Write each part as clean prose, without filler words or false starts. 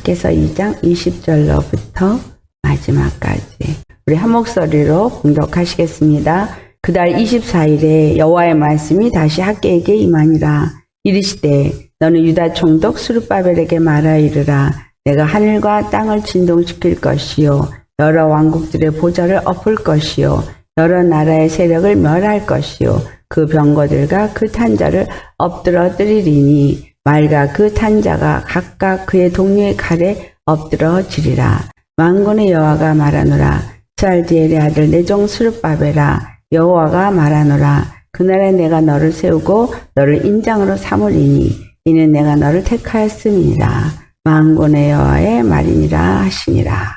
학개서 2장 20절로부터 마지막까지 우리 한 목소리로 봉독하시겠습니다. 그달 24일에 여호와의 말씀이 다시 학개에게 임하니라. 이르시되 너는 유다 총독 스룹바벨에게 말하 이르라. 내가 하늘과 땅을 진동시킬 것이요 여러 왕국들의 보좌를 엎을 것이요 여러 나라의 세력을 멸할 것이요 그 병거들과 그 탄자를 엎드러뜨리리니 말과 그 탄자가 각각 그의 동료의 칼에 엎드러지리라. 만군의 여호와가 말하노라. 스알디엘의 아들 내 종 스룹바벨아, 여호와가 말하노라. 그날에 내가 너를 세우고 너를 인장으로 삼으리니 이는 내가 너를 택하였음이니라. 만군의 여호와의 말이니라 하시니라.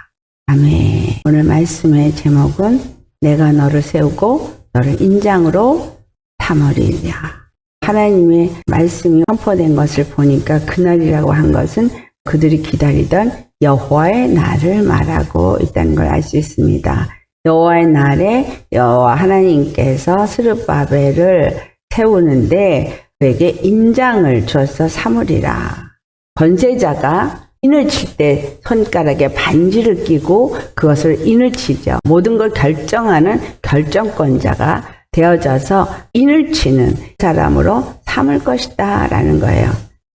아멘. 오늘 말씀의 제목은 내가 너를 세우고 너를 인장으로 삼으리라. 하나님의 말씀이 선포된 것을 보니까 그날이라고 한 것은 그들이 기다리던 여호와의 날을 말하고 있다는 걸 알 수 있습니다. 여호와의 날에 여호와 하나님께서 스룹바벨을 세우는데 그에게 임장을 줘서 삼으리라. 권세자가 인을 칠 때 손가락에 반지를 끼고 그것을 인을 치죠. 모든 걸 결정하는 결정권자가 되어져서 인을 치는 사람으로 삼을 것이다 라는 거예요.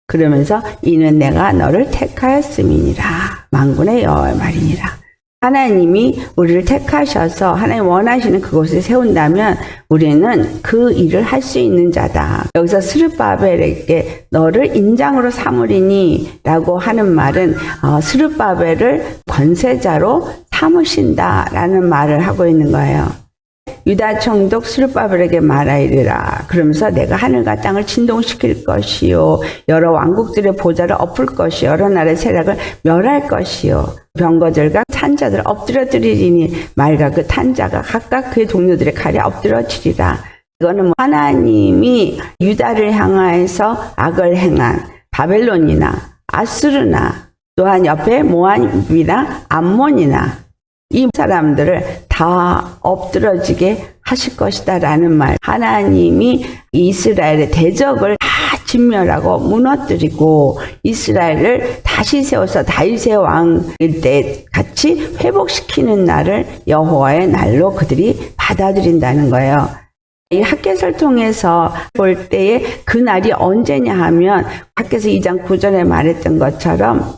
그러면서 이는 내가 너를 택하였음이니라. 만군의 여호와의 말이니라. 하나님이 우리를 택하셔서 하나님 원하시는 그곳에 세운다면 우리는 그 일을 할 수 있는 자다. 여기서 스룹바벨에게 너를 인장으로 삼으리니 라고 하는 말은 스룹바벨을 권세자로 삼으신다라는 말을 하고 있는 거예요. 유다 총독 스룹바벨에게 말하이르라. 그러면서 내가 하늘과 땅을 진동시킬 것이요 여러 왕국들의 보좌를 엎을 것이요 여러 나라의 세력을 멸할 것이요 병거들과 탄자들을 엎드려뜨리리니 말과 그 탄자가 각각 그의 동료들의 칼에 엎드려지리라. 이거는 하나님이 유다를 향하여서 악을 행한 바벨론이나 아수르나 또한 옆에 모압이나 암몬이나 이 사람들을 다 엎드러지게 하실 것이다 라는 말. 하나님이 이스라엘의 대적을 다 진멸하고 무너뜨리고 이스라엘을 다시 세워서 다윗의 왕일 때 같이 회복시키는 날을 여호와의 날로 그들이 받아들인다는 거예요. 이 학개서를 통해서 볼 때에 그 날이 언제냐 하면 학개서 2장 9절에 말했던 것처럼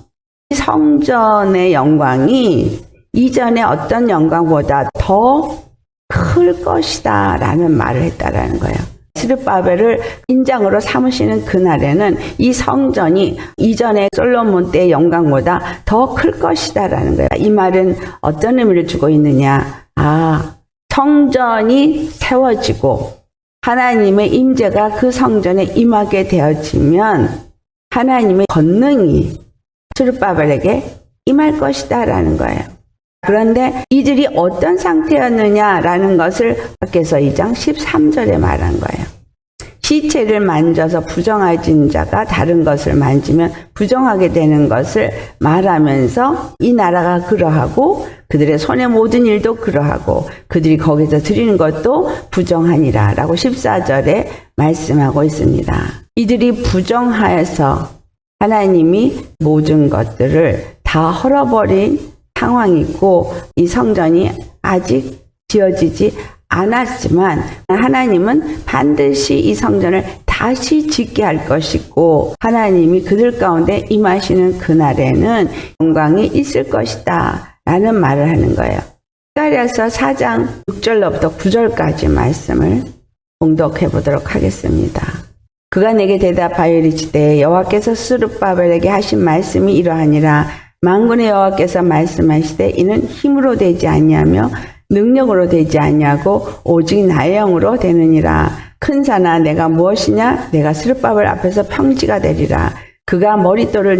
성전의 영광이 이전에 어떤 영광보다 더 클 것이다 라는 말을 했다라는 거예요. 스룹바벨을 인장으로 삼으시는 그날에는 이 성전이 이전에 솔로몬 때의 영광보다 더 클 것이다 라는 거예요. 이 말은 어떤 의미를 주고 있느냐. 성전이 세워지고 하나님의 임재가 그 성전에 임하게 되어지면 하나님의 권능이 스룹바벨에게 임할 것이다 라는 거예요. 그런데 이들이 어떤 상태였느냐라는 것을 학개서 2장 13절에 말한 거예요. 시체를 만져서 부정해진 자가 다른 것을 만지면 부정하게 되는 것을 말하면서 이 나라가 그러하고 그들의 손의 모든 일도 그러하고 그들이 거기서 드리는 것도 부정하니라 라고 14절에 말씀하고 있습니다. 이들이 부정하여서 하나님이 모든 것들을 다 헐어버린 상황이고 이 성전이 아직 지어지지 않았지만 하나님은 반드시 이 성전을 다시 짓게 할 것이고 하나님이 그들 가운데 임하시는 그날에는 영광이 있을 것이다 라는 말을 하는 거예요. 스가랴서 4장 6절로부터 9절까지 말씀을 봉독해 보도록 하겠습니다. 그가 내게 대답하여 이르시되 여호와께서 스룹바벨에게 하신 말씀이 이러하니라. 만군의 여호와께서 말씀하시되 이는 힘으로 되지 아니하며 능력으로 되지 아니하고 오직 나의 영으로 되느니라. 큰 산아 내가 무엇이냐? 내가 스룹바벨 앞에서 평지가 되리라. 그가 머릿돌을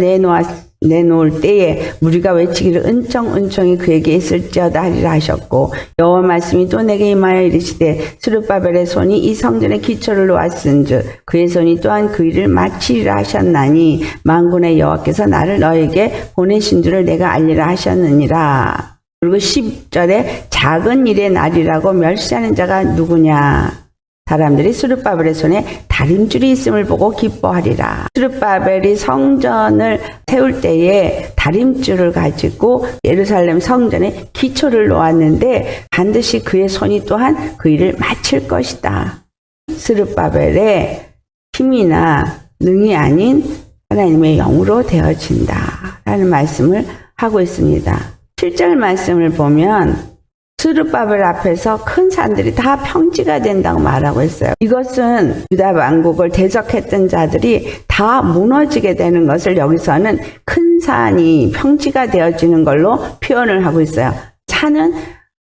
내놓을 때에 무리가 외치기를 은총이 그에게 있을지어다 하리라 하셨고 여호와 말씀이 또 내게 임하여 이르시되 스룹바벨의 손이 이 성전의 기초를 놓았은즉 그의 손이 또한 그 일을 마치리라 하셨나니 만군의 여호와께서 나를 너에게 보내신 줄을 내가 알리라 하셨느니라. 그리고 10절에 작은 일의 날이라고 멸시하는 자가 누구냐? 사람들이 스룹바벨의 손에 다림줄이 있음을 보고 기뻐하리라. 스룹바벨이 성전을 세울 때에 다림줄을 가지고 예루살렘 성전에 기초를 놓았는데 반드시 그의 손이 또한 그 일을 마칠 것이다. 스룹바벨의 힘이나 능이 아닌 하나님의 영으로 되어진다 라는 말씀을 하고 있습니다. 7절 말씀을 보면 스룹바벨 앞에서 큰 산들이 다 평지가 된다고 말하고 있어요. 이것은 유다 왕국을 대적했던 자들이 다 무너지게 되는 것을 여기서는 큰 산이 평지가 되어지는 걸로 표현을 하고 있어요. 산은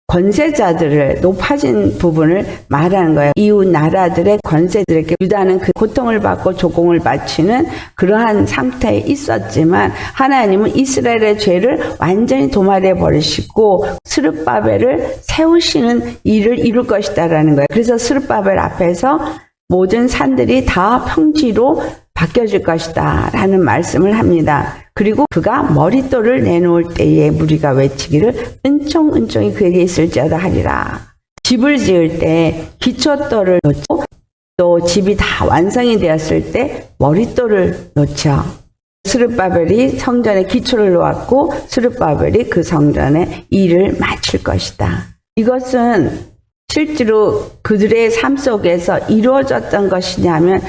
권세자들을 높아진 부분을 말하는 거예요. 이웃 나라들의 권세들에게 유다는 그 고통을 받고 조공을 바치는 그러한 상태에 있었지만 하나님은 이스라엘의 죄를 완전히 도말해 버리시고 스룹바벨을 세우시는 일을 이룰 것이다라는 거예요. 그래서 스룹바벨 앞에서 모든 산들이 다 평지로 바뀌어질 것이다 라는 말씀을 합니다. 그리고 그가 머릿돌을 내놓을 때에 무리가 외치기를 은총은총이 그에게 있을지어다 하리라. 집을 지을 때 기초돌을 놓고 또 집이 다 완성이 되었을 때 머릿돌을 놓죠. 스룹바벨이 성전에 기초를 놓았고 스룹바벨이 그 성전의 일을 마칠 것이다. 이것은 실제로 그들의 삶 속에서 이루어졌던 것이냐면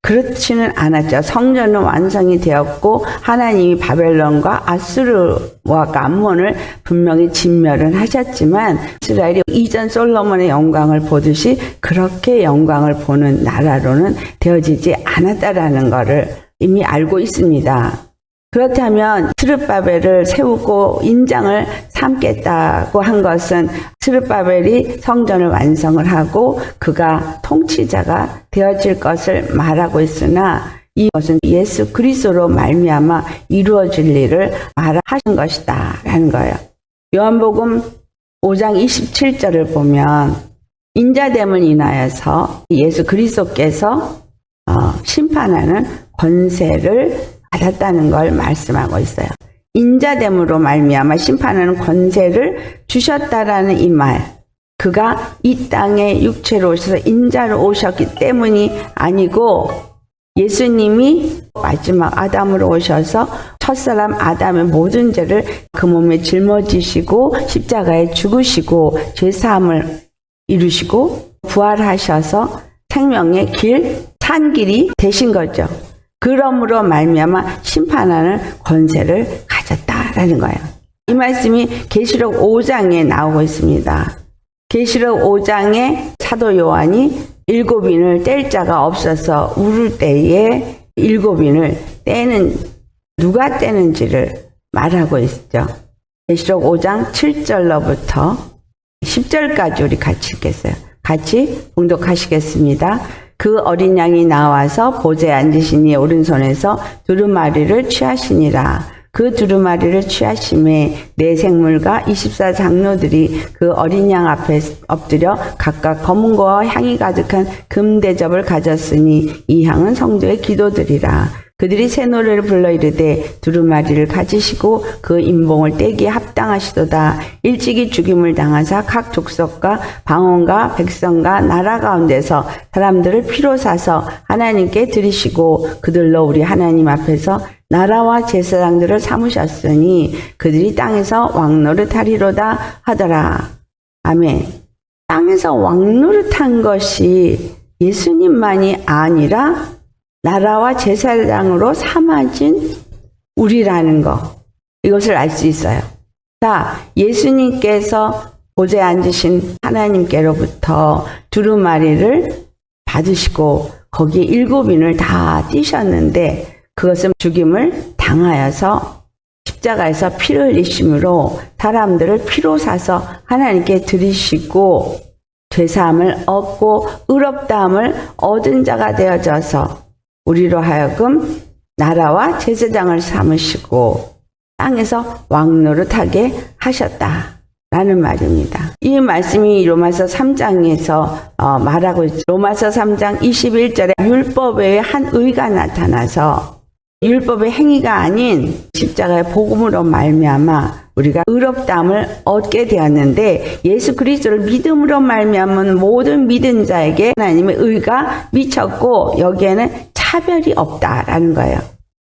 그렇지는 않았죠. 성전은 완성이 되었고 하나님이 바벨론과 아수르와 암몬을 분명히 진멸을 하셨지만 이스라엘이 이전 솔로몬의 영광을 보듯이 그렇게 영광을 보는 나라로는 되어지지 않았다라는 것을 이미 알고 있습니다. 그렇다면 스룹바벨을 세우고 인장을 삼겠다고 한 것은 스룹바벨이 성전을 완성을 하고 그가 통치자가 되어질 것을 말하고 있으나 이것은 예수 그리스도로 말미암아 이루어질 일을 말하신 것이다 라는 거예요. 요한복음 5장 27절을 보면 인자됨을 인하여서 예수 그리스도께서 심판하는 권세를 받았다는 걸 말씀하고 있어요. 인자됨으로 말미암아 심판하는 권세를 주셨다라는 이 말, 그가 이 땅에 육체로 오셔서 인자로 오셨기 때문이 아니고 예수님이 마지막 아담으로 오셔서 첫사람 아담의 모든 죄를 그 몸에 짊어지시고 십자가에 죽으시고 죄사함을 이루시고 부활하셔서 생명의 길, 산 길이 되신 거죠. 그러므로 말미암아 심판하는 권세를 가졌다라는 거예요. 이 말씀이 계시록 5장에 나오고 있습니다. 계시록 5장에 사도 요한이 7인을 뗄 자가 없어서 울을 때에 7인을 떼는 누가 떼는지를 말하고 있죠. 계시록 5장 7절로부터 10절까지 우리 같이 읽겠어요. 같이 봉독하시겠습니다. 그 어린 양이 나와서 보좌에 앉으시니 오른손에서 두루마리를 취하시니라. 그 두루마리를 취하심에 네 생물과 24장로들이 그 어린 양 앞에 엎드려 각각 검은 거와 향이 가득한 금 대접을 가졌으니 이 향은 성도의 기도들이라. 그들이 새 노래를 불러 이르되 두루마리를 가지시고 그 인봉을 떼기에 합당하시도다. 일찍이 죽임을 당하사 각 족속과 방언과 백성과 나라 가운데서 사람들을 피로 사서 하나님께 드리시고 그들로 우리 하나님 앞에서 나라와 제사장들을 삼으셨으니 그들이 땅에서 왕노릇하리로다 하더라. 아멘. 땅에서 왕노릇한 것이 예수님만이 아니라 나라와 제사장으로 삼아진 우리라는 거, 이것을 알 수 있어요. 자, 예수님께서 보좌에 앉으신 하나님께로부터 두루마리를 받으시고 거기에 7인을 다 띄셨는데 그것은 죽임을 당하여서 십자가에서 피를 흘리심으로 사람들을 피로 사서 하나님께 드리시고 죄사함을 얻고 의롭다함을 얻은 자가 되어져서 우리로 하여금 나라와 제사장을 삼으시고 땅에서 왕노릇하게 하셨다라는 말입니다. 이 말씀이 로마서 3장에서 말하고 있죠. 로마서 3장 21절에 율법 외에 한 의가 나타나서 율법의 행위가 아닌 십자가의 복음으로 말미암아 우리가 의롭다함을 얻게 되었는데 예수 그리스도를 믿음으로 말미암은 모든 믿은 자에게 하나님의 의가 미쳤고 여기에는 차별이 없다라는 거예요.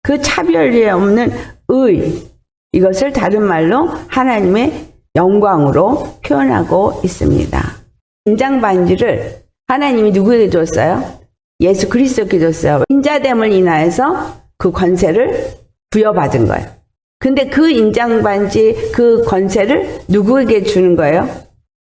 그 차별이 없는 의, 이것을 다른 말로 하나님의 영광으로 표현하고 있습니다. 인장 반지를 하나님이 누구에게 줬어요? 예수 그리스도께 줬어요. 인자됨을 인하여서 그 권세를 부여받은 거예요. 근데 그 인장 반지 그 권세를 누구에게 주는 거예요?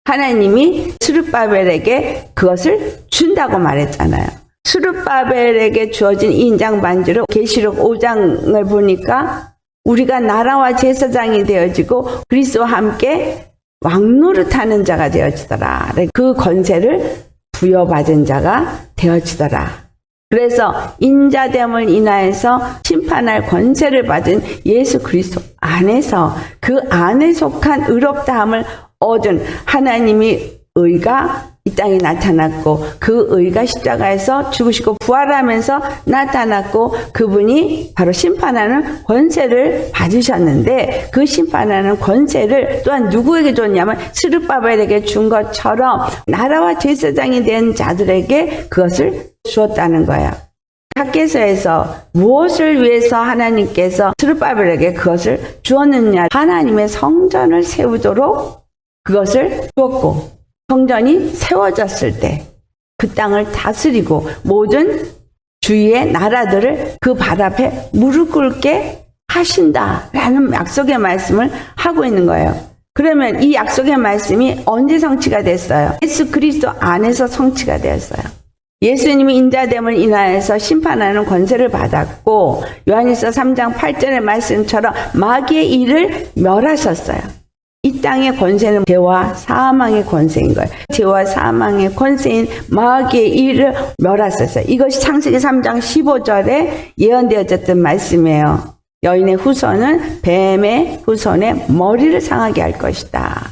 하나님이 스룹바벨에게 그것을 준다고 말했잖아요. 스룹바벨에게 주어진 이 인장 반지로 계시록 5장을 보니까 우리가 나라와 제사장이 되어지고 그리스도와 함께 왕노릇하는 자가 되어지더라. 그 권세를 부여받은 자가 되어지더라. 그래서 인자됨을 인하여서 심판할 권세를 받은 예수 그리스도 안에서 그 안에 속한 의롭다함을 얻은 하나님의 의가 이 땅에 나타났고 그 의가 십자가에서 죽으시고 부활하면서 나타났고 그분이 바로 심판하는 권세를 받으셨는데 그 심판하는 권세를 또한 누구에게 줬냐면 스룹바벨에게 준 것처럼 나라와 제사장이 된 자들에게 그것을 주었다는 거예요. 학개서에서 무엇을 위해서 하나님께서 스룹바벨에게 그것을 주었느냐, 하나님의 성전을 세우도록 그것을 주었고 성전이 세워졌을 때 그 땅을 다스리고 모든 주위의 나라들을 그 발 앞에 무릎 꿇게 하신다라는 약속의 말씀을 하고 있는 거예요. 그러면 이 약속의 말씀이 언제 성취가 됐어요? 예수 그리스도 안에서 성취가 되었어요. 예수님이 인자됨을 인하여서 심판하는 권세를 받았고 요한일서 3장 8절의 말씀처럼 마귀의 일을 멸하셨어요. 이 땅의 권세는 죄와 사망의 권세인 거예요. 죄와 사망의 권세인 마귀의 일을 멸하셨어요. 이것이 창세기 3장 15절에 예언되어졌던 말씀이에요. 여인의 후손은 뱀의 후손의 머리를 상하게 할 것이다.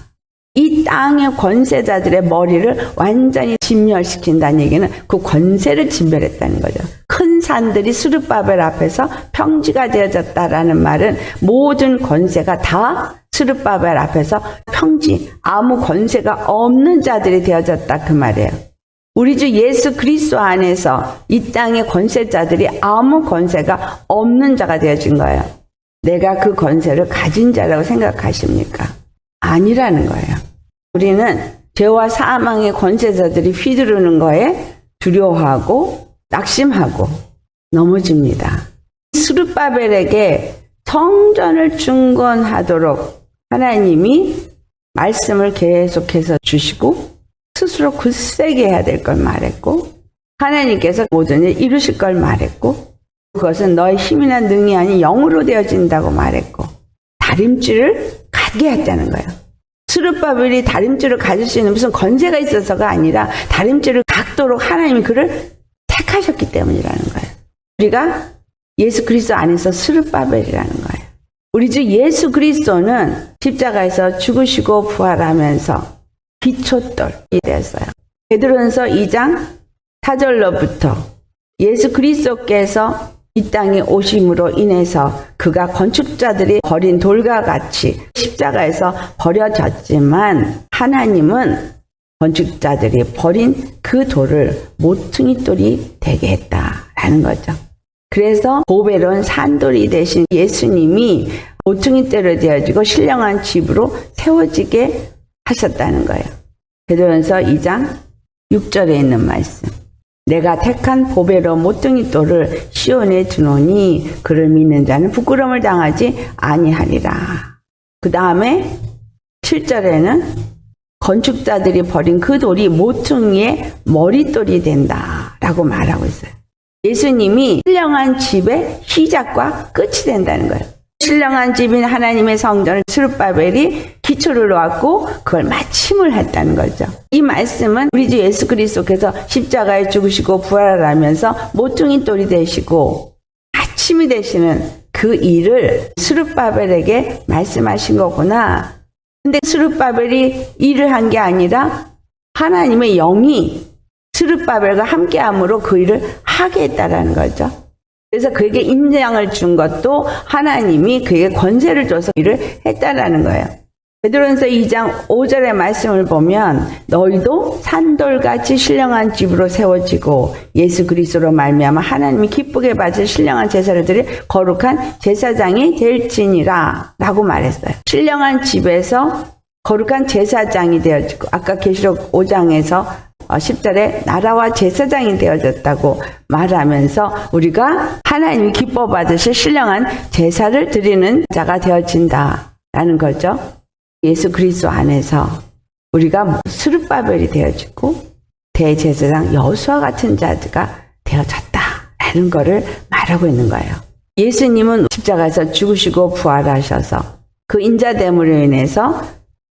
이 땅의 권세자들의 머리를 완전히 진멸시킨다는 얘기는 그 권세를 진멸했다는 거죠. 큰 산들이 스룹바벨 앞에서 평지가 되어졌다라는 말은 모든 권세가 다 스룹바벨 앞에서 평지, 아무 권세가 없는 자들이 되어졌다 그 말이에요. 우리 주 예수 그리스도 안에서 이 땅의 권세자들이 아무 권세가 없는 자가 되어진 거예요. 내가 그 권세를 가진 자라고 생각하십니까? 아니라는 거예요. 우리는 죄와 사망의 권세자들이 휘두르는 거에 두려워하고 낙심하고 넘어집니다. 스룹바벨에게 성전을 중건하도록 하나님이 말씀을 계속해서 주시고 스스로 굳세게 해야 될 걸 말했고 하나님께서 모든 일 이루실 걸 말했고 그것은 너의 힘이나 능이 아닌 영으로 되어진다고 말했고 다림질을 갖게 했다는 거예요. 스룹바벨이 다림질을 가질 수 있는 무슨 권세가 있어서가 아니라 다림질을 갖도록 하나님이 그를 택하셨기 때문이라는 거예요. 우리가 예수 그리스도 안에서 스룹바벨이라는 거예요. 우리 주 예수 그리스도는 십자가에서 죽으시고 부활하면서 기초돌이 되었어요. 베드로전서 2장 4절로부터 예수 그리스도께서 이 땅에 오심으로 인해서 그가 건축자들이 버린 돌과 같이 십자가에서 버려졌지만 하나님은 건축자들이 버린 그 돌을 모퉁이 돌이 되게 했다라는 거죠. 그래서 보배로운 산돌이 되신 예수님이 모퉁이 돌이 되어지고 신령한 집으로 세워지게 하셨다는 거예요. 베드로전서 2장 6절에 있는 말씀. 내가 택한 보배로 모퉁이 돌을 시온에 두노니 그를 믿는 자는 부끄러움을 당하지 아니하리라. 그 다음에 7절에는 건축자들이 버린 그 돌이 모퉁이의 머릿돌이 된다라고 말하고 있어요. 예수님이 신령한 집의 시작과 끝이 된다는 거예요. 신령한 집인 하나님의 성전을 스룹바벨이 기초를 놓았고 그걸 마침을 했다는 거죠. 이 말씀은 우리 주 예수 그리스도께서 십자가에 죽으시고 부활을 하면서 모퉁이 돌이 되시고 마침이 되시는 그 일을 스룹바벨에게 말씀하신 거구나. 근데 스룹바벨이 일을 한 게 아니라 하나님의 영이 스룹바벨과 함께함으로 그 일을 하게 했다라는 거죠. 그래서 그에게 인장을 준 것도 하나님이 그에게 권세를 줘서 일을 했다라는 거예요. 베드로전서 2장 5절의 말씀을 보면 너희도 산돌같이 신령한 집으로 세워지고 예수 그리스도로 말미암아 하나님이 기쁘게 받을 신령한 제사를 드릴 거룩한 제사장이 될지니라 라고 말했어요. 신령한 집에서 거룩한 제사장이 되어지고 아까 계시록 5장에서 10절에 나라와 제사장이 되어졌다고 말하면서 우리가 하나님이 기뻐 받으실 신령한 제사를 드리는 자가 되어진다라는 거죠. 예수 그리스도 안에서 우리가 스룹바벨이 되어지고 대제사장 여호수아 같은 자가 되어졌다라는 거를 말하고 있는 거예요. 예수님은 십자가에서 죽으시고 부활하셔서 그 인자됨으로 인해서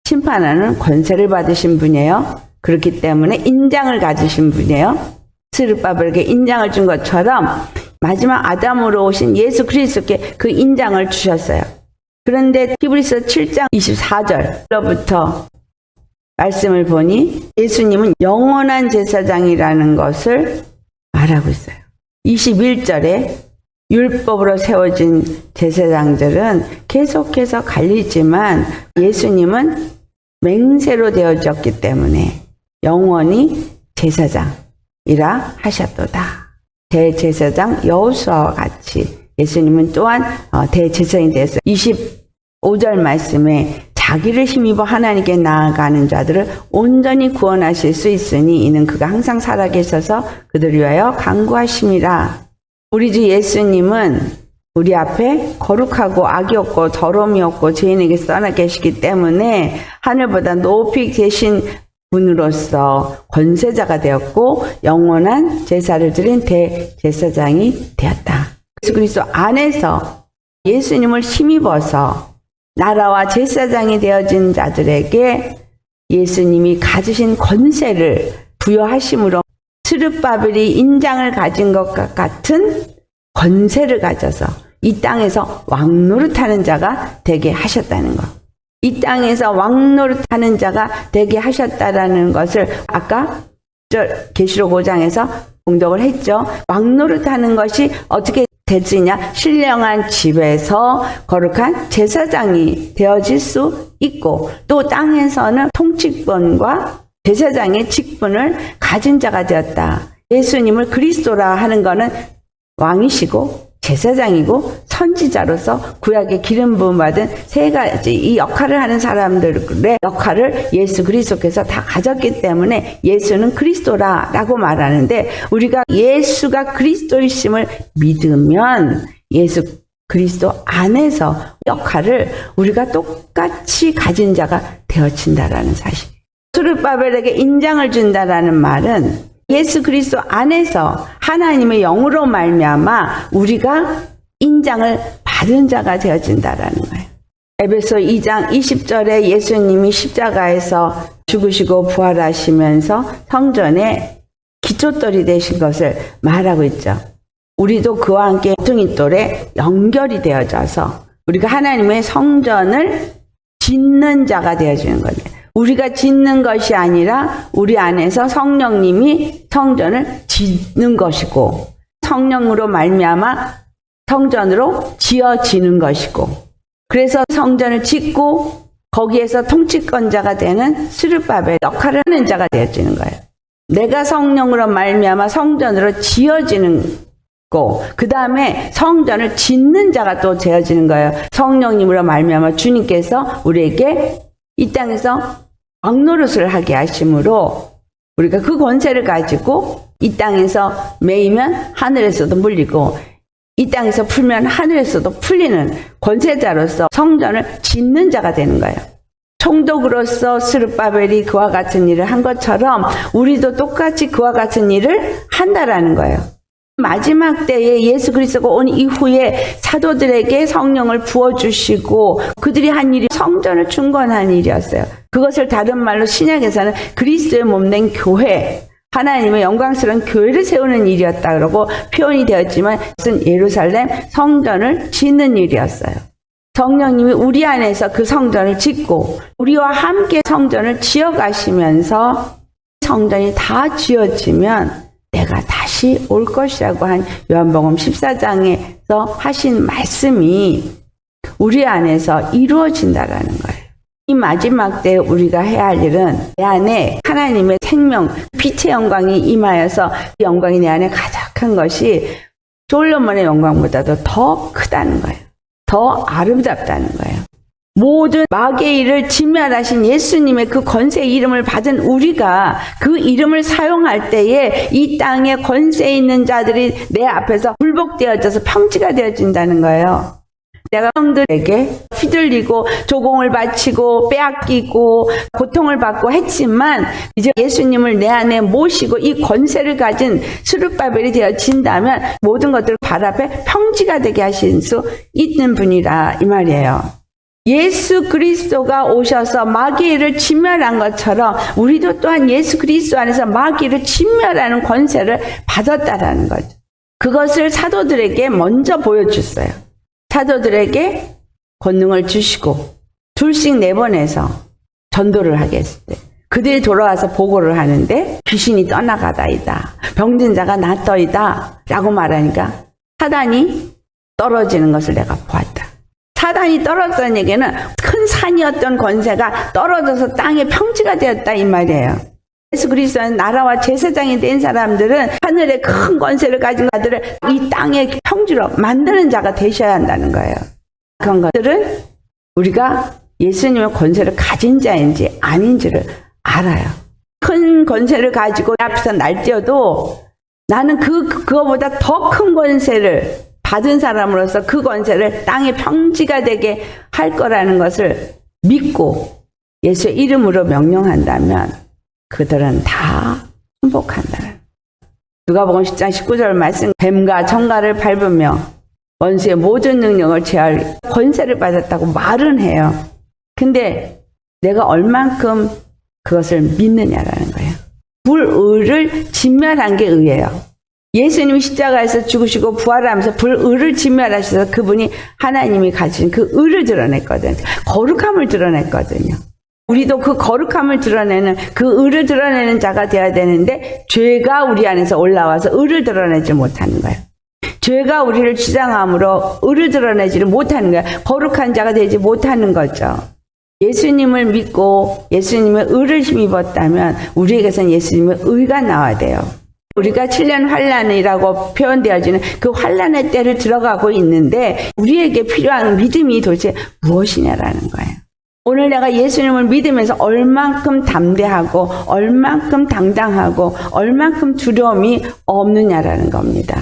심판하는 권세를 받으신 분이에요. 그렇기 때문에 인장을 가지신 분이에요. 스룹바벨에게 인장을 준 것처럼 마지막 아담으로 오신 예수 그리스도께 그 인장을 주셨어요. 그런데 히브리서 7장 24절로부터 말씀을 보니 예수님은 영원한 제사장이라는 것을 말하고 있어요. 21절에 율법으로 세워진 제사장들은 계속해서 갈리지만 예수님은 맹세로 되어졌기 때문에 영원히 제사장이라 하셨도다. 대제사장 여호수아와 같이 예수님은 또한 대제사장이 되어서 25절 말씀에 자기를 힘입어 하나님께 나아가는 자들을 온전히 구원하실 수 있으니 이는 그가 항상 살아계셔서 그들을 위하여 간구하심이라. 우리 주 예수님은 우리 앞에 거룩하고 악이 없고 더러움이 없고 죄인에게 떠나 계시기 때문에 하늘보다 높이 계신 분으로서 권세자가 되었고 영원한 제사를 드린 대제사장이 되었다. 예수 그리스도 안에서 예수님을 힘입어서 나라와 제사장이 되어진 자들에게 예수님이 가지신 권세를 부여하심으로 스룹바벨이 인장을 가진 것과 같은 권세를 가져서 이 땅에서 왕노릇하는 자가 되게 하셨다는 것. 이 땅에서 왕노릇하는 자가 되게 하셨다라는 것을 아까 계시록 5장에서 공독을 했죠. 왕노릇하는 것이 어떻게 되지냐? 신령한 집에서 거룩한 제사장이 되어질 수 있고 또 땅에서는 통치권과 제사장의 직분을 가진 자가 되었다. 예수님을 그리스도라 하는 것은 왕이시고 제사장이고 선지자로서 구약의 기름 부음 받은 세 가지 이 역할을 하는 사람들의 역할을 예수 그리스도께서 다 가졌기 때문에 예수는 그리스도라라고 말하는데 우리가 예수가 그리스도이심을 믿으면 예수 그리스도 안에서 역할을 우리가 똑같이 가진 자가 되어진다라는 사실. 스룹바벨에게 인장을 준다라는 말은 예수 그리스도 안에서 하나님의 영으로 말미암아 우리가 인장을 받은 자가 되어진다라는 거예요. 에베소 2장 20절에 예수님이 십자가에서 죽으시고 부활하시면서 성전에 기초돌이 되신 것을 말하고 있죠. 우리도 그와 함께 모퉁이 돌에 연결이 되어져서 우리가 하나님의 성전을 짓는 자가 되어지는 거예요. 우리가 짓는 것이 아니라 우리 안에서 성령님이 성전을 짓는 것이고 성령으로 말미암아 성전으로 지어지는 것이고 그래서 성전을 짓고 거기에서 통치권자가 되는 스룹바벨 역할을 하는 자가 되어지는 거예요. 내가 성령으로 말미암아 성전으로 지어지는 거, 그 다음에 성전을 짓는 자가 또 되어지는 거예요. 성령님으로 말미암아 주님께서 우리에게 이 땅에서 왕노릇을 하게 하심으로 우리가 그 권세를 가지고 이 땅에서 매이면 하늘에서도 물리고 이 땅에서 풀면 하늘에서도 풀리는 권세자로서 성전을 짓는 자가 되는 거예요. 총독으로서 스룹바벨이 그와 같은 일을 한 것처럼 우리도 똑같이 그와 같은 일을 한다라는 거예요. 마지막 때에 예수 그리스도가 온 이후에 사도들에게 성령을 부어주시고 그들이 한 일이 성전을 충건한 일이었어요. 그것을 다른 말로 신약에서는 그리스도의 몸된 교회, 하나님의 영광스러운 교회를 세우는 일이었다 그러고 표현이 되었지만 그것은 예루살렘 성전을 짓는 일이었어요. 성령님이 우리 안에서 그 성전을 짓고 우리와 함께 성전을 지어가시면서 성전이 다 지어지면 내가 다시 올 것이라고 한 요한복음 14장에서 하신 말씀이 우리 안에서 이루어진다라는 거예요. 이 마지막 때 우리가 해야 할 일은 내 안에 하나님의 생명, 빛의 영광이 임하여서 이 영광이 내 안에 가득한 것이 솔로몬의 영광보다도 더 크다는 거예요. 더 아름답다는 거예요. 모든 마귀의 일을 진멸하신 예수님의 그 권세의 이름을 받은 우리가 그 이름을 사용할 때에 이 땅에 권세 있는 자들이 내 앞에서 굴복되어져서 평지가 되어진다는 거예요. 내가 형들에게 휘둘리고 조공을 바치고 빼앗기고 고통을 받고 했지만 이제 예수님을 내 안에 모시고 이 권세를 가진 스룹바벨이 되어진다면 모든 것들을 발 앞에 평지가 되게 하실 수 있는 분이라 이 말이에요. 예수 그리스도가 오셔서 마귀를 진멸한 것처럼 우리도 또한 예수 그리스도 안에서 마귀를 진멸하는 권세를 받았다라는 거죠. 그것을 사도들에게 먼저 보여줬어요. 사도들에게 권능을 주시고 둘씩 내보내서 전도를 하게 했을 때 그들이 돌아와서 보고를 하는데 귀신이 떠나가다이다. 병든 자가 낫더이다. 라고 말하니까 사단이 떨어지는 것을 내가 보았다. 사단이 떨어졌다는 얘기는 큰 산이었던 권세가 떨어져서 땅에 평지가 되었다 이 말이에요. 예수 그리스도는 나라와 제사장이 된 사람들은 하늘의 큰 권세를 가진 자들을 이 땅의 평지로 만드는 자가 되셔야 한다는 거예요. 그런 것들은 우리가 예수님의 권세를 가진 자인지 아닌지를 알아요. 큰 권세를 가지고 내 앞에서 날뛰어도 나는 그거보다 더 큰 권세를 받은 사람으로서 그 권세를 땅의 평지가 되게 할 거라는 것을 믿고 예수의 이름으로 명령한다면 그들은 다 승복한다. 누가복음 10장 19절 말씀, 뱀과 정갈을 밟으며 원수의 모든 능력을 제할 권세를 받았다고 말은 해요. 근데 내가 얼만큼 그것을 믿느냐라는 거예요. 불의를 진멸한 게 의예요. 예수님이 십자가에서 죽으시고 부활하면서 불의를 진멸하셔서 그분이 하나님이 가진 그 의를 드러냈거든요. 거룩함을 드러냈거든요. 우리도 그 거룩함을 드러내는 그 의를 드러내는 자가 되어야 되는데 죄가 우리 안에서 올라와서 의를 드러내지 못하는 거예요. 죄가 우리를 주장함으로 의를 드러내지를 못하는 거예요. 거룩한 자가 되지 못하는 거죠. 예수님을 믿고 예수님의 의를 힘입었다면 우리에게서는 예수님의 의가 나와야 돼요. 우리가 7년 환란이라고 표현되어지는 그 환란의 때를 들어가고 있는데 우리에게 필요한 믿음이 도대체 무엇이냐라는 거예요. 오늘 내가 예수님을 믿으면서 얼만큼 담대하고 얼만큼 당당하고 얼만큼 두려움이 없느냐라는 겁니다.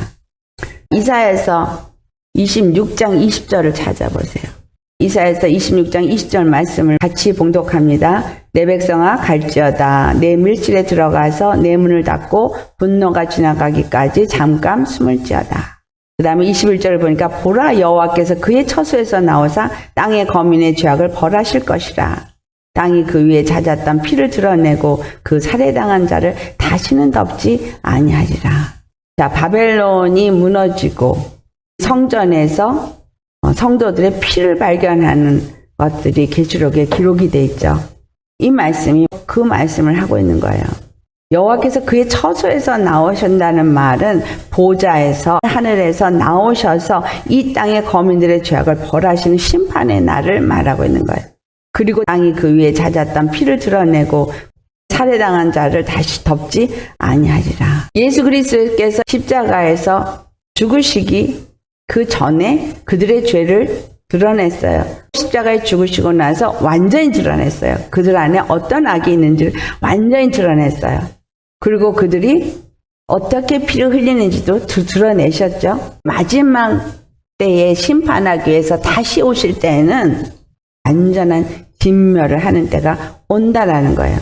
이사야서 26장 20절을 찾아보세요. 이사야서 26장 20절 말씀을 같이 봉독합니다. 내 백성아 갈지어다. 내 밀실에 들어가서 내 문을 닫고 분노가 지나가기까지 잠깐 숨을지어다. 그 다음에 21절을 보니까 보라 여호와께서 그의 처소에서 나오사 땅의 거민의 죄악을 벌하실 것이라. 땅이 그 위에 잦았던 피를 드러내고 그 살해당한 자를 다시는 덮지 아니하리라. 자, 바벨론이 무너지고 성전에서 성도들의 피를 발견하는 것들이 계시록에 기록이 돼 있죠. 이 말씀이 그 말씀을 하고 있는 거예요. 여호와께서 그의 처소에서 나오신다는 말은 보좌에서 하늘에서 나오셔서 이 땅의 거민들의 죄악을 벌하시는 심판의 날을 말하고 있는 거예요. 그리고 땅이 그 위에 잦았던 피를 드러내고 살해당한 자를 다시 덮지 아니하리라. 예수 그리스도께서 십자가에서 죽으시기 그 전에 그들의 죄를 드러냈어요. 십자가에 죽으시고 나서 완전히 드러냈어요. 그들 안에 어떤 악이 있는지를 완전히 드러냈어요. 그리고 그들이 어떻게 피를 흘리는지도 드러내셨죠. 마지막 때에 심판하기 위해서 다시 오실 때에는 완전한 진멸을 하는 때가 온다라는 거예요.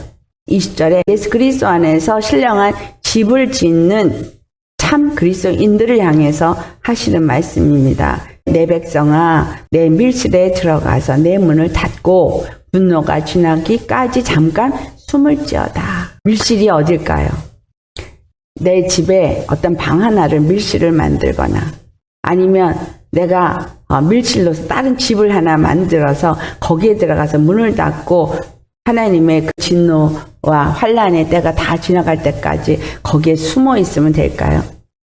20절에 예수 그리스도 안에서 신령한 집을 짓는 참 그리스도인들을 향해서 하시는 말씀입니다. 내 백성아 내 밀실에 들어가서 내 문을 닫고 분노가 지나기까지 잠깐 숨을지어다. 밀실이 어딜까요? 내 집에 어떤 방 하나를 밀실을 만들거나 아니면 내가 밀실로서 다른 집을 하나 만들어서 거기에 들어가서 문을 닫고 하나님의 그 진노와 환란의 때가 다 지나갈 때까지 거기에 숨어 있으면 될까요?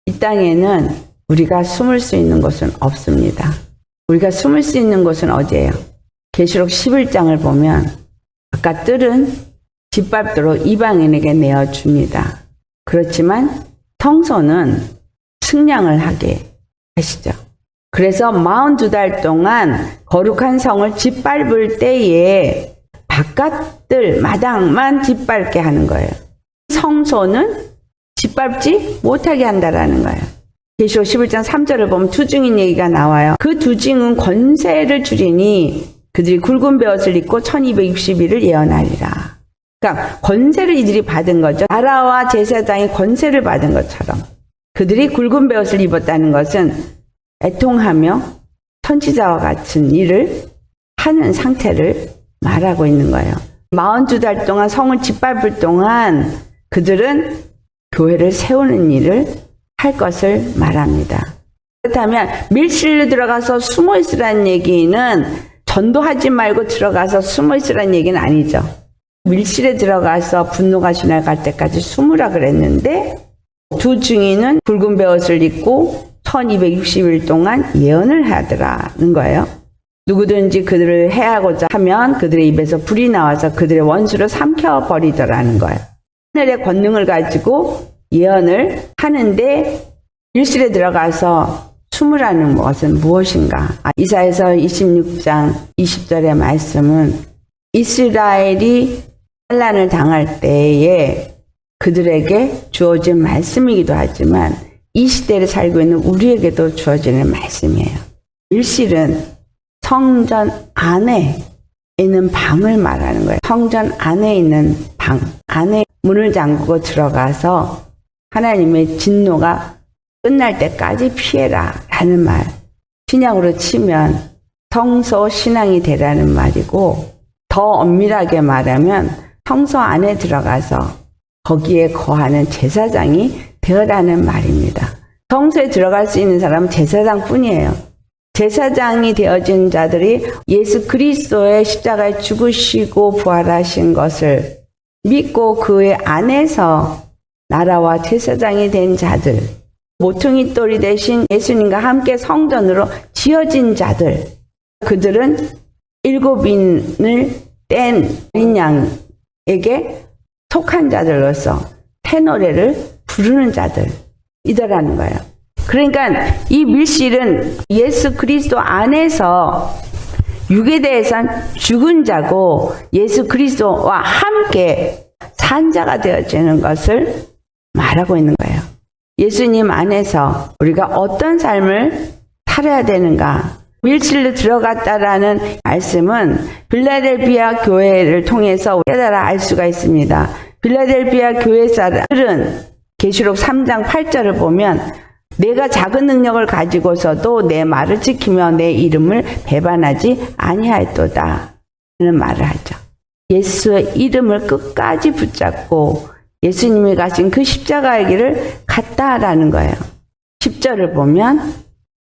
이 땅에는 우리가 숨을 수 있는 곳은 없습니다. 우리가 숨을 수 있는 곳은 어디예요? 계시록 11장을 보면 아까 뜰은 짓밟도록 이방인에게 내어줍니다. 그렇지만 성소는 승량을 하게 하시죠. 그래서 42달 동안 거룩한 성을 짓밟을 때에 바깥들 마당만 짓밟게 하는 거예요. 성소는 짓밟지 못하게 한다라는 거예요. 계시록 11장 3절을 보면 두 증인 얘기가 나와요. 그 두 증은 권세를 주리니 그들이 굵은 베옷을 입고 1260일을 예언하리라. 그러니까 권세를 이들이 받은 거죠. 나라와 제사장이 권세를 받은 것처럼 그들이 굵은 베옷을 입었다는 것은 애통하며 선지자와 같은 일을 하는 상태를 말하고 있는 거예요. 42달 동안 성을 짓밟을 동안 그들은 교회를 세우는 일을 할 것을 말합니다. 그렇다면 밀실로 들어가서 숨어 있으라는 얘기는 전도하지 말고 들어가서 숨어 있으라는 얘기는 아니죠. 밀실에 들어가서 분노가 지나갈 때까지 숨으라 그랬는데 두 증인은 붉은 베옷을 입고 1260일 동안 예언을 하더라는 거예요. 누구든지 그들을 해하고자 하면 그들의 입에서 불이 나와서 그들의 원수를 삼켜버리더라는 거예요. 하늘의 권능을 가지고 예언을 하는데 밀실에 들어가서 숨으라는 것은 무엇인가? 이사야서 26장 20절의 말씀은 이스라엘이 환난을 당할 때에 그들에게 주어진 말씀이기도 하지만 이 시대를 살고 있는 우리에게도 주어지는 말씀이에요. 밀실은 성전 안에 있는 방을 말하는 거예요. 성전 안에 있는 방, 안에 문을 잠그고 들어가서 하나님의 진노가 끝날 때까지 피해라 라는 말. 신약으로 치면 성소 신앙이 되라는 말이고 더 엄밀하게 말하면 성소 안에 들어가서 거기에 거하는 제사장이 되어라는 말입니다. 성소에 들어갈 수 있는 사람은 제사장 뿐이에요. 제사장이 되어진 자들이 예수 그리스도의 십자가에 죽으시고 부활하신 것을 믿고 그의 안에서 나라와 제사장이 된 자들, 모퉁이 돌이 되신 예수님과 함께 성전으로 지어진 자들, 그들은 7인을 뗀 어린 양에게 속한 자들로서 새노래를 부르는 자들이더라는 거예요. 그러니까 이 밀실은 예수 그리스도 안에서 육에 대해서는 죽은 자고 예수 그리스도와 함께 산 자가 되어지는 것을 말하고 있는 거예요. 예수님 안에서 우리가 어떤 삶을 살아야 되는가? 밀실로 들어갔다라는 말씀은 빌라델비아 교회를 통해서 깨달아 알 수가 있습니다. 빌라델비아 교회 사람들은 계시록 3장 8절을 보면 내가 작은 능력을 가지고서도 내 말을 지키며 내 이름을 배반하지 아니하였도다 하는 말을 하죠. 예수의 이름을 끝까지 붙잡고 예수님이 가신 그 십자가의 길을 갔다라는 거예요. 10절을 보면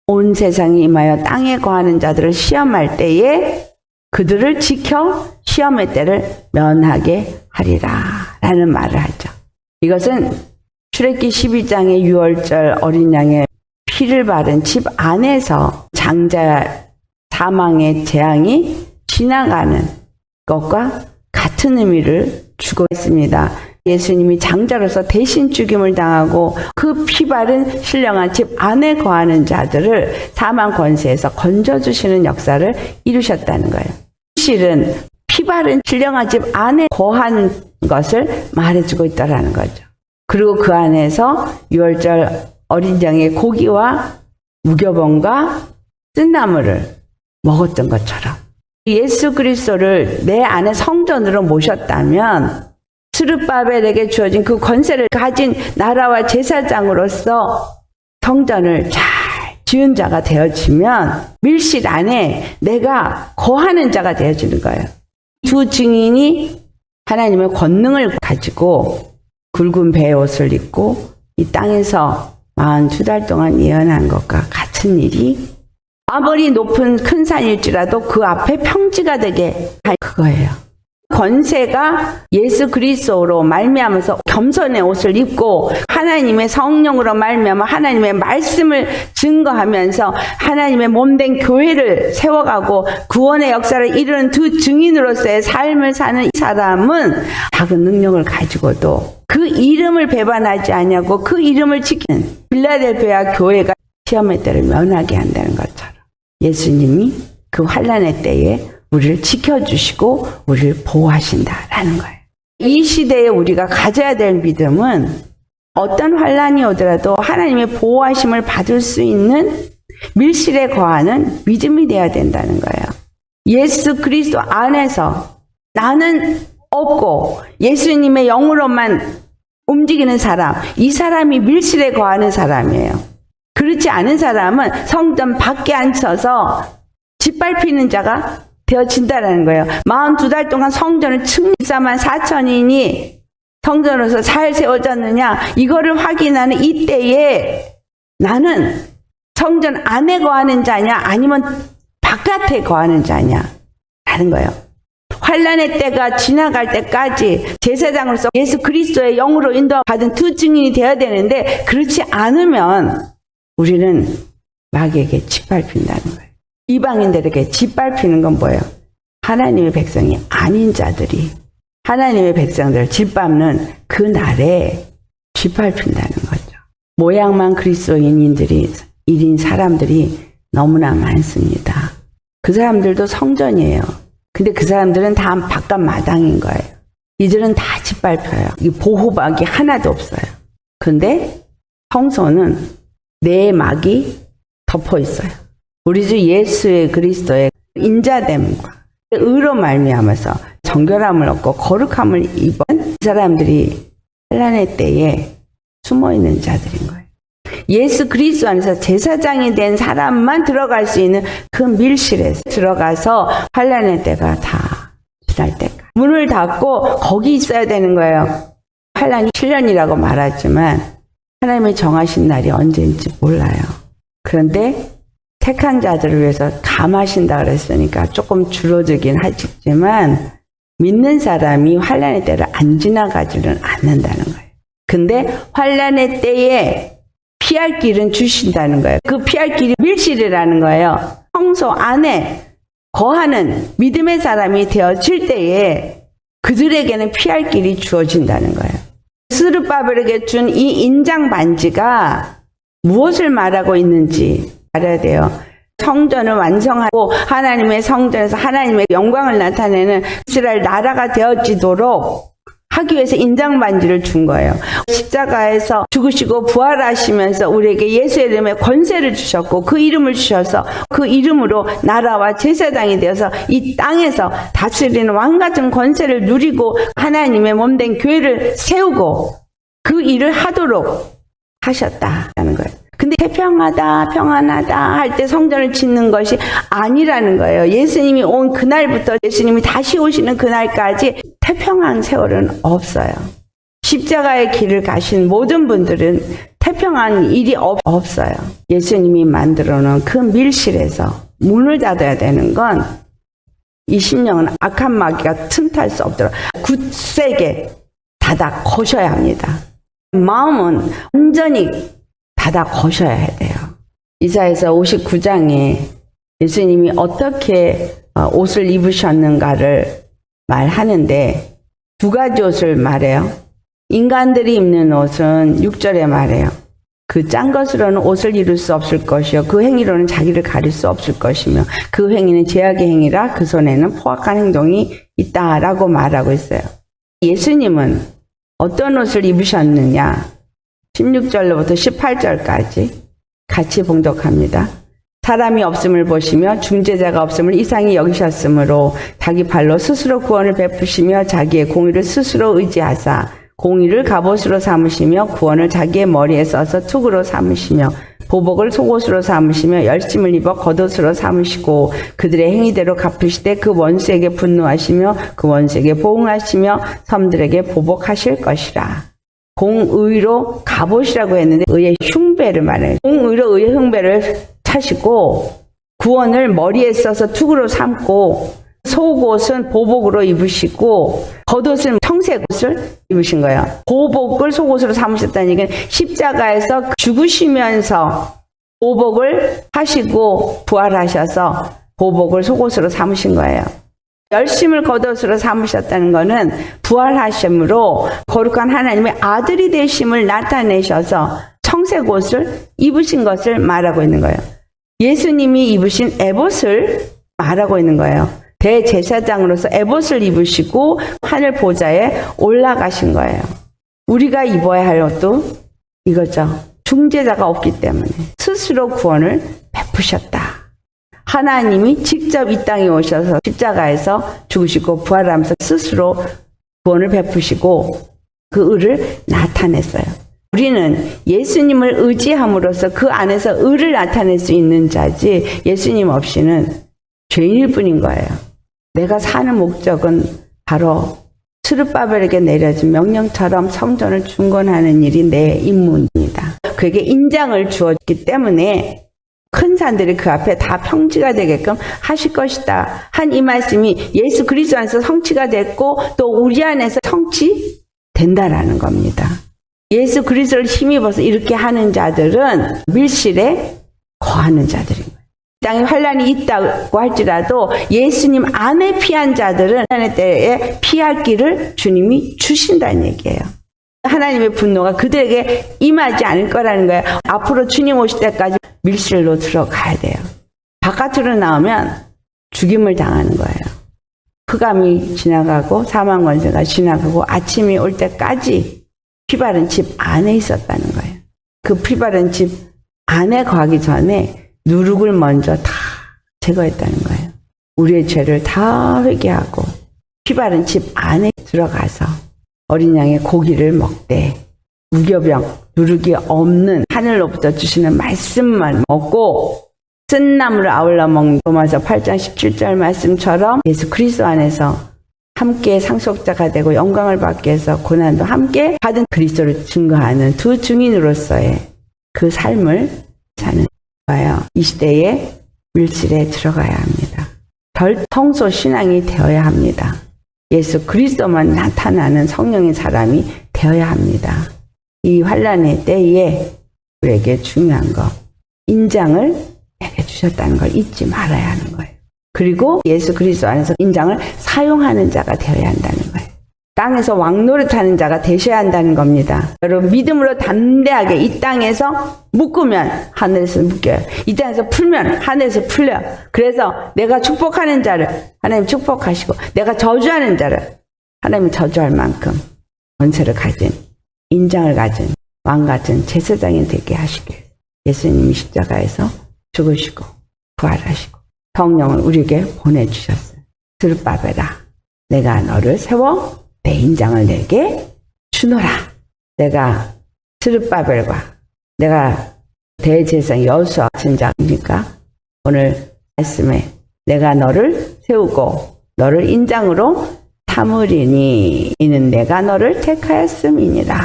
온 세상이 임하여 땅에 거하는 자들을 시험할 때에 그들을 지켜 시험의 때를 면하게 하리라 라는 말을 하죠. 이것은 출애굽기 12장의 6월절 어린 양의 피를 바른 집 안에서 장자 사망의 재앙이 지나가는 것과 같은 의미를 주고 있습니다. 예수님이 장자로서 대신 죽임을 당하고 그 피 바른 신령한 집 안에 거하는 자들을 사망 권세에서 건져주시는 역사를 이루셨다는 거예요. 실은 피 바른 신령한 집 안에 거한 것을 말해주고 있다는 거죠. 그리고 그 안에서 6월절 어린 양의 고기와 무교병과 쓴나물을 먹었던 것처럼 예수 그리스도를 내 안에 성전으로 모셨다면 스룹바벨에게 주어진 그 권세를 가진 나라와 제사장으로서 성전을 잘 지은 자가 되어지면 밀실 안에 내가 거하는 자가 되어지는 거예요. 두 증인이 하나님의 권능을 가지고 굵은 베옷을 입고 이 땅에서 42달 동안 예언한 것과 같은 일이 아무리 높은 큰 산일지라도 그 앞에 평지가 되게 할 그거예요. 권세가 예수 그리스도로 말미암아서 겸손의 옷을 입고 하나님의 성령으로 말미암아 하나님의 말씀을 증거하면서 하나님의 몸된 교회를 세워가고 구원의 역사를 이루는 두 증인으로서의 삶을 사는 이 사람은 작은 능력을 가지고도 그 이름을 배반하지 않냐고 그 이름을 지키는 빌라델피아 교회가 시험의 때를 면하게 한다는 것처럼 예수님이 그 환난의 때에 우리를 지켜주시고 우리를 보호하신다라는 거예요. 이 시대에 우리가 가져야 될 믿음은 어떤 환난이 오더라도 하나님의 보호하심을 받을 수 있는 밀실에 거하는 믿음이 되어야 된다는 거예요. 예수 그리스도 안에서 나는 없고 예수님의 영으로만 움직이는 사람, 이 사람이 밀실에 거하는 사람이에요. 그렇지 않은 사람은 성전 밖에 앉혀서 짓밟히는 자가 되어진다는 거예요. 42달 동안 성전을 14만 4천인이 성전으로서 잘 세워졌느냐 이거를 확인하는 이때에 나는 성전 안에 거하는 자냐 아니면 바깥에 거하는 자냐 라는 거예요. 환난의 때가 지나갈 때까지 제사장으로서 예수 그리스도의 영으로 인도받은 두 증인이 되어야 되는데 그렇지 않으면 우리는 마귀에게 짓밟힌다는 거예요. 이방인들에게 짓밟히는 건 뭐예요? 하나님의 백성이 아닌 자들이 하나님의 백성들을 짓밟는 그 날에 짓밟힌다는 거죠. 모양만 그리스도인들이 일인 사람들이 너무나 많습니다. 그 사람들도 성전이에요. 근데 그 사람들은 다 바깥 마당인 거예요. 이들은 다 짓밟혀요. 이 보호막이 하나도 없어요. 근데 성소는 내막이 덮어 있어요. 우리 주 예수의 그리스도의 인자됨과 의로 말미암아서 정결함을 얻고 거룩함을 입은 사람들이 환난의 때에 숨어 있는 자들인 거예요. 예수 그리스도 안에서 제사장이 된 사람만 들어갈 수 있는 그 밀실에 들어가서 환난의 때가 다 지날 때까지 문을 닫고 거기 있어야 되는 거예요. 환난이 7년이라고 말하지만 하나님의 정하신 날이 언제인지 몰라요. 그런데 택한 자들을 위해서 감하신다 그랬으니까 조금 줄어들긴 하지만 믿는 사람이 환난의 때를 안 지나가지는 않는다는 거예요. 근데 환난의 때에 피할 길은 주신다는 거예요. 그 피할 길이 밀실이라는 거예요. 성소 안에 거하는 믿음의 사람이 되어질 때에 그들에게는 피할 길이 주어진다는 거예요. 스룹바벨에게 준 이 인장 반지가 무엇을 말하고 있는지 알아야 돼요. 성전을 완성하고 하나님의 성전에서 하나님의 영광을 나타내는 이스라엘 나라가 되어지도록 하기 위해서 인장 반지를 준 거예요. 십자가에서 죽으시고 부활하시면서 우리에게 예수의 이름에 권세를 주셨고 그 이름을 주셔서 그 이름으로 나라와 제사장이 되어서 이 땅에서 다스리는 왕 같은 권세를 누리고 하나님의 몸된 교회를 세우고 그 일을 하도록 하셨다는 거예요. 근데 태평하다, 평안하다 할 때 성전을 짓는 것이 아니라는 거예요. 예수님이 온 그날부터 예수님이 다시 오시는 그날까지 태평한 세월은 없어요. 십자가의 길을 가신 모든 분들은 태평한 일이 없어요. 예수님이 만들어 놓은 그 밀실에서 문을 닫아야 되는 건 이 심령은 악한 마귀가 틈탈 수 없도록 굳세게 닫아 거셔야 합니다. 마음은 완전히 닫아 거셔야 돼요. 이사야서 59장에 예수님이 어떻게 옷을 입으셨는가를 말하는데 두 가지 옷을 말해요. 인간들이 입는 옷은 6절에 말해요. 그 짠 것으로는 옷을 이룰 수 없을 것이요 그 행위로는 자기를 가릴 수 없을 것이며 그 행위는 죄악의 행위라 그 손에는 포악한 행동이 있다라고 말하고 있어요. 예수님은 어떤 옷을 입으셨느냐? 16절로부터 18절까지 같이 봉독합니다. 사람이 없음을 보시며 중재자가 없음을 이상히 여기셨으므로 자기 발로 스스로 구원을 베푸시며 자기의 공의를 스스로 의지하사 공의를 갑옷으로 삼으시며 구원을 자기의 머리에 써서 투구로 삼으시며 보복을 속옷으로 삼으시며 열심을 입어 겉옷으로 삼으시고 그들의 행위대로 갚으시되 그 원수에게 분노하시며 그 원수에게 보응하시며 섬들에게 보복하실 것이라. 공의로 갑옷이라고 했는데 의의 흉배를 말해요. 공의로 의의 흉배를 차시고 구원을 머리에 써서 투구로 삼고 속옷은 보복으로 입으시고 겉옷은 청색옷을 입으신 거예요. 보복을 속옷으로 삼으셨다는 얘기는 십자가에서 죽으시면서 보복을 하시고 부활하셔서 보복을 속옷으로 삼으신 거예요. 열심을 겉옷으로 삼으셨다는 것은 부활하심으로 거룩한 하나님의 아들이 되심을 나타내셔서 청색옷을 입으신 것을 말하고 있는 거예요. 예수님이 입으신 에봇을 말하고 있는 거예요. 대제사장으로서 에봇을 입으시고 하늘 보좌에 올라가신 거예요. 우리가 입어야 할 것도 이거죠. 중재자가 없기 때문에 스스로 구원을 베푸셨다. 하나님이 직접 이 땅에 오셔서 십자가에서 죽으시고 부활하면서 스스로 구원을 베푸시고 그 의를 나타냈어요. 우리는 예수님을 의지함으로써 그 안에서 의를 나타낼 수 있는 자지 예수님 없이는 죄인일 뿐인 거예요. 내가 사는 목적은 바로 스룹바벨에게 내려진 명령처럼 성전을 중건하는 일이 내 임무입니다. 그에게 인장을 주었기 때문에 큰 산들이 그 앞에 다 평지가 되게끔 하실 것이다. 한 이 말씀이 예수 그리스도 안에서 성취가 됐고 또 우리 안에서 성취된다라는 겁니다. 예수 그리스도를 힘입어서 이렇게 하는 자들은 밀실에 거하는 자들인 거예요. 땅에 환란이 있다고 할지라도 예수님 안에 피한 자들은 환란의 때에 피할 길을 주님이 주신다는 얘기예요. 하나님의 분노가 그들에게 임하지 않을 거라는 거예요. 앞으로 주님 오실 때까지 밀실로 들어가야 돼요. 바깥으로 나오면 죽임을 당하는 거예요. 흑암이 지나가고 사망 권세가 지나가고 아침이 올 때까지 피바른 집 안에 있었다는 거예요. 그 피바른 집 안에 가기 전에 누룩을 먼저 다 제거했다는 거예요. 우리의 죄를 다 회개하고 피바른 집 안에 들어가서 어린 양의 고기를 먹되 무교병, 누룩이 없는 하늘로부터 주시는 말씀만 먹고 쓴 나무를 아울러 먹는 로마서 8장 17절 말씀처럼 예수 그리스도 안에서 함께 상속자가 되고 영광을 받기 위해서 고난도 함께 받은 그리스도를 증거하는 두 증인으로서의 그 삶을 사는 거예요. 이 시대에 밀실에 들어가야 합니다. 별성소 신앙이 되어야 합니다. 예수 그리스도만 나타나는 성령의 사람이 되어야 합니다. 이 환란의 때에 우리에게 중요한 것, 인장을 내게 주셨다는 걸 잊지 말아야 하는 거예요. 그리고 예수 그리스도 안에서 인장을 사용하는 자가 되어야 한다는 거예요. 땅에서 왕노릇하는 자가 되셔야 한다는 겁니다. 여러분 믿음으로 담대하게 이 땅에서 묶으면 하늘에서 묶여요. 이 땅에서 풀면 하늘에서 풀려요. 그래서 내가 축복하는 자를 하나님 축복하시고 내가 저주하는 자를 하나님 저주할 만큼 권세를 가진 인장을 가진 왕 같은 제사장이 되게 하시길 예수님이 십자가에서 죽으시고 부활하시고 성령을 우리에게 보내주셨어요. 스룹바벨아 내가 너를 세워 내 인장을 내게 주노라. 내가 스룹바벨과 내가 대제사장 여호수아 같은 자니까 오늘 말씀에 내가 너를 세우고 너를 인장으로 삼으리니 이는 내가 너를 택하였음이니라.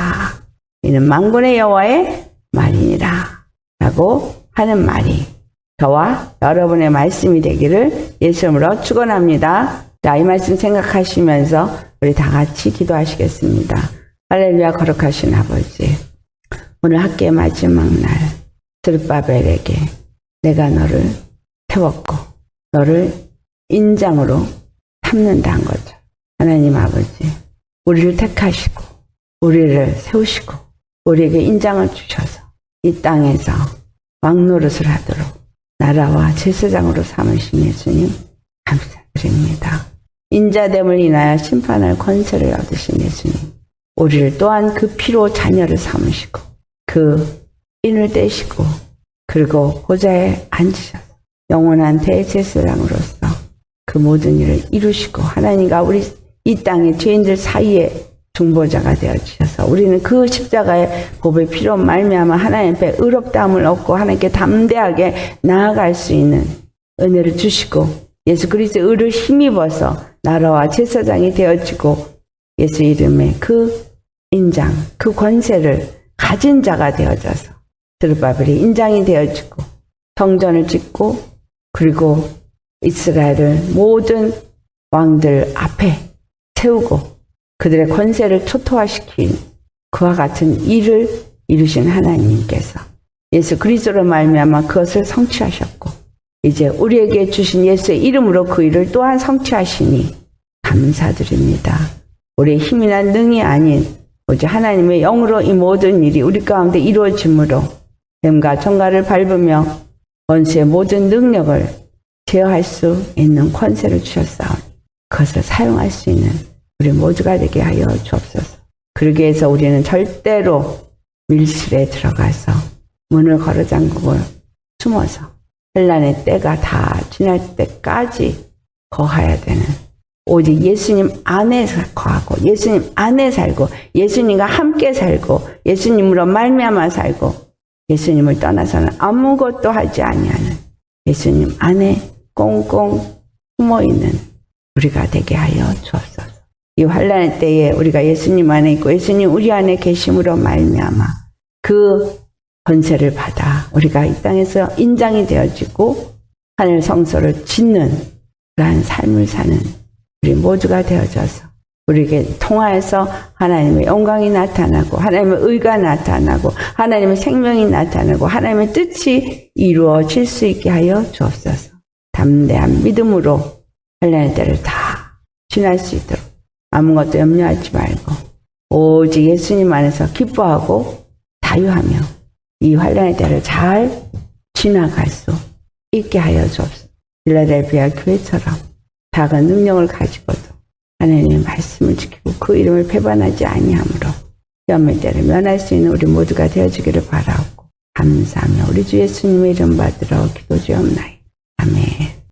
이는 만군의 여호와의 말이니라. 라고 하는 말이 저와 여러분의 말씀이 되기를 예수 이름으로 축원합니다. 자, 이 말씀 생각하시면서 우리 다 같이 기도하시겠습니다. 할렐루야. 거룩하신 아버지, 오늘 학기의 마지막 날 스룹바벨에게 내가 너를 세웠고 너를 인장으로 삼는다 한 거죠. 하나님 아버지, 우리를 택하시고 우리를 세우시고 우리에게 인장을 주셔서 이 땅에서 왕노릇을 하도록 나라와 제사장으로 삼으신 예수님 감사드립니다. 인자됨을 인하여 심판할 권세를 얻으신 예수님, 우리를 또한 그 피로 자녀를 삼으시고 그 인을 떼시고 그리고 보좌에 앉으셔서 영원한 대제사장으로서 그 모든 일을 이루시고 하나님과 우리 이 땅의 죄인들 사이에 중보자가 되어주셔서 우리는 그 십자가의 법의 피로 말미암아 하나님 앞에 의롭다함을 얻고 하나님께 담대하게 나아갈 수 있는 은혜를 주시고 예수 그리스도의 의를 힘입어서 나라와 제사장이 되어지고 예수 이름의 그 인장, 그 권세를 가진 자가 되어져서 스룹바벨이 인장이 되어지고 성전을 짓고 그리고 이스라엘을 모든 왕들 앞에 세우고 그들의 권세를 초토화시킨 그와 같은 일을 이루신 하나님께서 예수 그리스도로 말미암아 그것을 성취하셨고 이제 우리에게 주신 예수의 이름으로 그 일을 또한 성취하시니 감사드립니다. 우리의 힘이나 능이 아닌 오직 하나님의 영으로 이 모든 일이 우리 가운데 이루어지므로 뱀과 정갈을 밟으며 원수의 모든 능력을 제어할 수 있는 권세를 주셨사오니 그것을 사용할 수 있는 우리 모두가 되게 하여 주옵소서. 그러기 위해서 우리는 절대로 밀실에 들어가서 문을 걸어 잠그고 숨어서 환난의 때가 다 지날 때까지 거해야 되는 오직 예수님 안에 거하고 예수님 안에 살고 예수님과 함께 살고 예수님으로 말미암아 살고 예수님을 떠나서는 아무것도 하지 아니하는 예수님 안에 꽁꽁 숨어있는 우리가 되게 하여 주옵소서. 이 환난의 때에 우리가 예수님 안에 있고 예수님 우리 안에 계심으로 말미암아 그 권세를 받아 우리가 이 땅에서 인장이 되어지고 하늘 성소를 짓는 그러한 삶을 사는 우리 모두가 되어져서 우리에게 통하여서 하나님의 영광이 나타나고 하나님의 의가 나타나고 하나님의 생명이 나타나고 하나님의 뜻이 이루어질 수 있게 하여 주옵소서. 담대한 믿음으로 환난의 때를 다 지날 수 있도록 아무것도 염려하지 말고 오직 예수님 안에서 기뻐하고 자유하며 이 환난의 때를 잘 지나갈 수 있게 하여 주옵소서. 필라델피아 교회처럼 작은 능력을 가지고도 하나님의 말씀을 지키고 그 이름을 배반하지 아니하므로 시험의 때를 면할 수 있는 우리 모두가 되어주기를 바라옵고 감사하며 우리 주 예수님의 이름 받들어 기도드리옵나이다. 아멘.